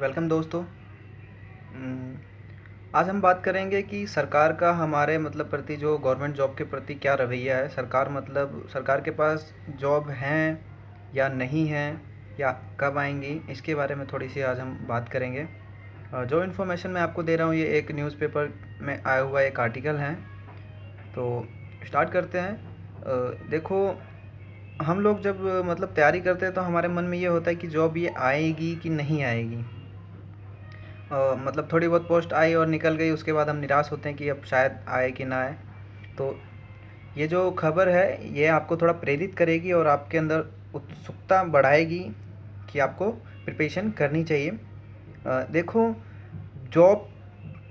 Welcome दोस्तों। आज हम बात करेंगे कि सरकार का हमारे प्रति जो गवर्नमेंट जॉब के प्रति क्या रवैया है। सरकार के पास जॉब हैं या नहीं हैं या कब आएंगी, इसके बारे में थोड़ी सी आज हम बात करेंगे। जो इन्फॉर्मेशन मैं आपको दे रहा हूँ ये एक न्यूज़पेपर में आया हुआ एक आर्टिकल है। तो स्टार्ट करते हैं। देखो, हम लोग जब तैयारी करते हैं तो हमारे मन में ये होता है कि जॉब ये आएगी कि नहीं आएगी। थोड़ी बहुत पोस्ट आई और निकल गई, उसके बाद हम निराश होते हैं कि अब शायद आए कि ना आए। तो ये जो खबर है ये आपको थोड़ा प्रेरित करेगी और आपके अंदर उत्सुकता बढ़ाएगी कि आपको प्रिपरेशन करनी चाहिए। देखो, जॉब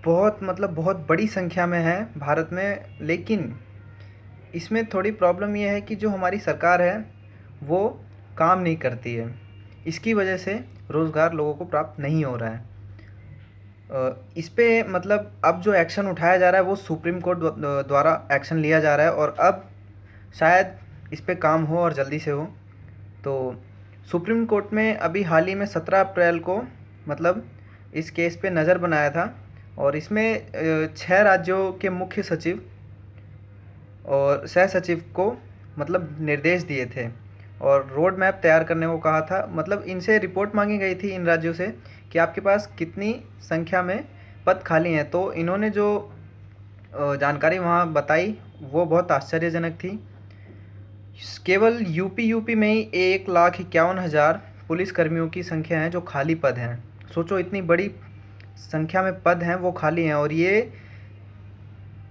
बहुत बड़ी संख्या में है भारत में, लेकिन इसमें थोड़ी प्रॉब्लम ये है कि जो हमारी सरकार है वो काम नहीं करती है। इसकी वजह से रोज़गार लोगों को प्राप्त नहीं हो रहा है। इस पे अब जो एक्शन उठाया जा रहा है वो सुप्रीम कोर्ट द्वारा एक्शन लिया जा रहा है और अब शायद इस पे काम हो और जल्दी से हो। तो सुप्रीम कोर्ट में अभी हाल ही में 17 अप्रैल को इस केस पे नज़र बनाया था और इसमें 6 राज्यों के मुख्य सचिव और सह सचिव को निर्देश दिए थे और रोड मैप तैयार करने को कहा था। इनसे रिपोर्ट मांगी गई थी इन राज्यों से कि आपके पास कितनी संख्या में पद खाली हैं। तो इन्होंने जो जानकारी वहाँ बताई वो बहुत आश्चर्यजनक थी। केवल यूपी में ही 1,51,000 पुलिस कर्मियों की संख्या है जो खाली पद हैं। सोचो, इतनी बड़ी संख्या में पद हैं वो खाली हैं। और ये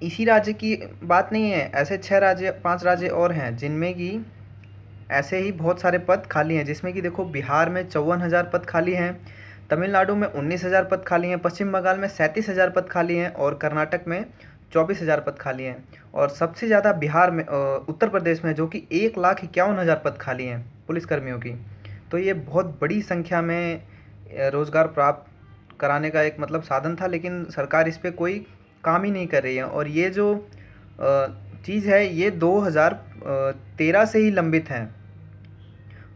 इसी राज्य की बात नहीं है, ऐसे 5 राज्य और हैं जिनमें कि ऐसे ही बहुत सारे पद खाली हैं, जिसमें कि देखो, बिहार में 54,000 पद खाली हैं, तमिलनाडु में 19,000 पद खाली हैं, पश्चिम बंगाल में 37,000 पद खाली हैं और कर्नाटक में 24,000 पद खाली हैं। और सबसे ज़्यादा बिहार में उत्तर प्रदेश में, जो कि 1,51,000 पद खाली हैं पुलिसकर्मियों की। तो ये बहुत बड़ी संख्या में रोज़गार प्राप्त कराने का एक साधन था, लेकिन सरकार इस पर कोई काम ही नहीं कर रही है। और ये जो चीज़ है ये 2013 से ही लंबित हैं।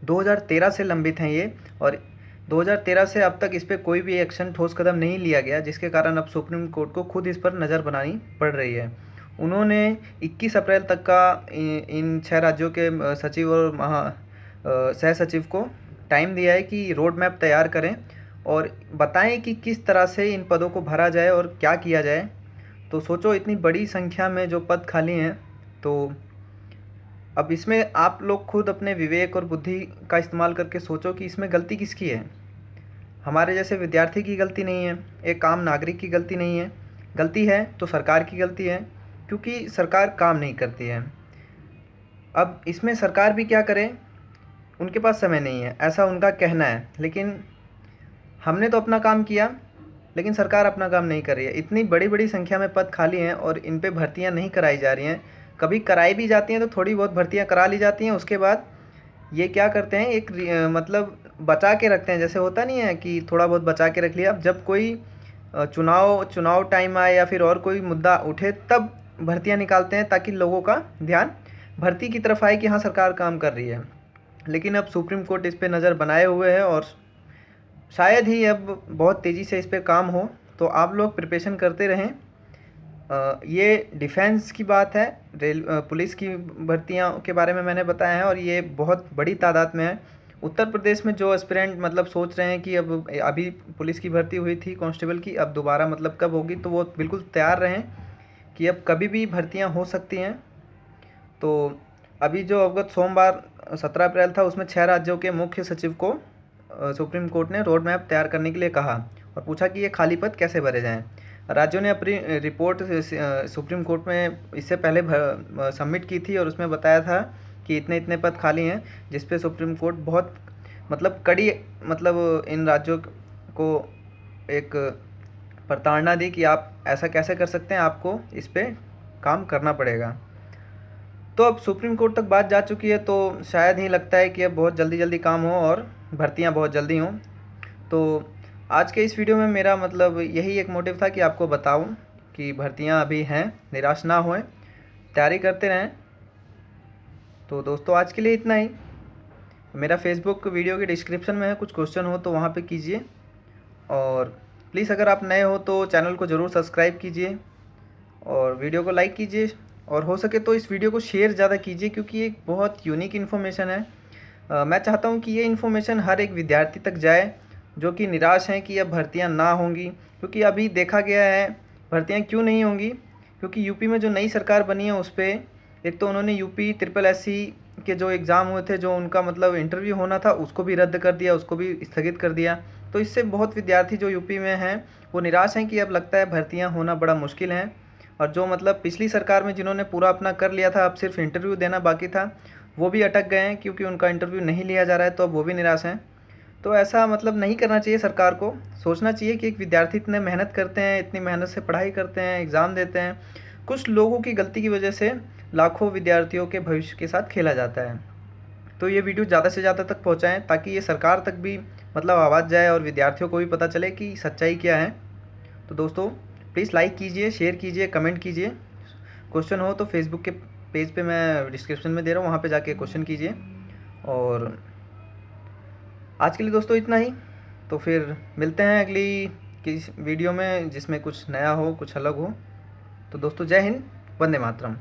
2013 से लंबित हैं ये, और 2013 से अब तक इस पर कोई भी एक्शन, ठोस कदम नहीं लिया गया, जिसके कारण अब सुप्रीम कोर्ट को खुद इस पर नज़र बनानी पड़ रही है। उन्होंने 21 अप्रैल तक का इन 6 राज्यों के सचिव और सह सचिव को टाइम दिया है कि रोड मैप तैयार करें और बताएं कि किस तरह से इन पदों को भरा जाए और क्या किया जाए। तो सोचो, इतनी बड़ी संख्या में जो पद खाली हैं, तो अब इसमें आप लोग खुद अपने विवेक और बुद्धि का इस्तेमाल करके सोचो कि इसमें गलती किसकी है। हमारे जैसे विद्यार्थी की गलती नहीं है, एक आम नागरिक की गलती नहीं है। गलती है तो सरकार की गलती है, क्योंकि सरकार काम नहीं करती है। अब इसमें सरकार भी क्या करे, उनके पास समय नहीं है, ऐसा उनका कहना है। लेकिन हमने तो अपना काम किया, लेकिन सरकार अपना काम नहीं कर रही है। इतनी बड़ी बड़ी संख्या में पद खाली हैं और इन पे भर्तियां नहीं कराई जा रही हैं। कभी कराई भी जाती हैं तो थोड़ी बहुत भर्तियां करा ली जाती हैं, उसके बाद ये क्या करते हैं, एक बचा के रखते हैं। जैसे होता नहीं है कि थोड़ा बहुत बचा के रख लिया, अब जब कोई चुनाव टाइम आए या फिर और कोई मुद्दा उठे तब भर्तियां निकालते हैं, ताकि लोगों का ध्यान भर्ती की तरफ आए कि हाँ, सरकार काम कर रही है। लेकिन अब सुप्रीम कोर्ट इस पर नज़र बनाए हुए है और शायद ही अब बहुत तेज़ी से इस पर काम हो। तो आप लोग प्रिपरेशन करते रहें। ये डिफेंस की बात है, पुलिस की भर्तियों के बारे में मैंने बताया है और ये बहुत बड़ी तादाद में है। उत्तर प्रदेश में जो एस्पिरेंट सोच रहे हैं कि अब अभी पुलिस की भर्ती हुई थी कांस्टेबल की, अब दोबारा कब होगी, तो वो बिल्कुल तैयार रहें कि अब कभी भी भर्तियां हो सकती हैं। तो अभी जो अवगत सोमवार 17 अप्रैल था, उसमें 6 राज्यों के मुख्य सचिव को सुप्रीम कोर्ट ने रोड मैप तैयार करने के लिए कहा और पूछा कि ये खाली पद कैसे भरे जाएं। राज्यों ने अपनी रिपोर्ट सुप्रीम कोर्ट में इससे पहले सबमिट की थी और उसमें बताया था कि इतने इतने पद खाली हैं, जिस पे सुप्रीम कोर्ट बहुत कड़ी इन राज्यों को एक प्रताड़ना दी कि आप ऐसा कैसे कर सकते हैं, आपको इस पर काम करना पड़ेगा। तो अब सुप्रीम कोर्ट तक बात जा चुकी है, तो शायद ही लगता है कि अब बहुत जल्दी जल्दी काम हो और भर्तियां बहुत जल्दी हों। तो आज के इस वीडियो में मेरा यही एक मोटिव था कि आपको बताऊं कि भर्तियां अभी हैं, निराश ना होएं, तैयारी करते रहें। तो दोस्तों, आज के लिए इतना ही। मेरा फेसबुक वीडियो के डिस्क्रिप्शन में है, कुछ क्वेश्चन हो तो वहाँ पे कीजिए और प्लीज़ अगर आप नए हो तो चैनल को ज़रूर सब्सक्राइब कीजिए और वीडियो को लाइक कीजिए, और हो सके तो इस वीडियो को शेयर ज़्यादा कीजिए, क्योंकि एक बहुत यूनिक इन्फॉर्मेशन है। मैं चाहता हूँ कि ये इन्फॉर्मेशन हर एक विद्यार्थी तक जाए जो कि निराश हैं कि अब भर्तियाँ ना होंगी, क्योंकि अभी देखा गया है भर्तियाँ क्यों नहीं होंगी, क्योंकि यूपी में जो नई सरकार बनी है उस पर एक तो उन्होंने यूपी ट्रिपल एससी के जो एग्ज़ाम हुए थे, जो उनका मतलब इंटरव्यू होना था, उसको भी रद्द कर दिया, उसको भी स्थगित कर दिया। तो इससे बहुत विद्यार्थी जो यूपी में हैं वो निराश हैं कि अब लगता है भर्तियाँ होना बड़ा मुश्किल है। और जो मतलब पिछली सरकार में जिन्होंने पूरा अपना कर लिया था, अब सिर्फ इंटरव्यू देना बाकी था, वो भी अटक गए हैं क्योंकि उनका इंटरव्यू नहीं लिया जा रहा है, तो अब वो भी निराश हैं। तो ऐसा मतलब नहीं करना चाहिए सरकार को। सोचना चाहिए कि एक विद्यार्थी इतने मेहनत करते हैं, इतनी मेहनत से पढ़ाई करते हैं, एग्ज़ाम देते हैं, कुछ लोगों की गलती की वजह से लाखों विद्यार्थियों के भविष्य के साथ खेला जाता है। तो ये वीडियो ज़्यादा से ज़्यादा तक पहुँचाएँ ताकि ये सरकार तक भी मतलब आवाज़ जाए और विद्यार्थियों को भी पता चले कि सच्चाई क्या है। तो दोस्तों प्लीज़ लाइक कीजिए, शेयर कीजिए, कमेंट कीजिए। क्वेश्चन हो तो फेसबुक के पेज पे मैं डिस्क्रिप्शन में दे रहा हूँ, वहाँ पे जाके क्वेश्चन कीजिए। और आज के लिए दोस्तों इतना ही। तो फिर मिलते हैं अगली किस वीडियो में जिसमें कुछ नया हो, कुछ अलग हो। तो दोस्तों जय हिंद, वंदे मातरम।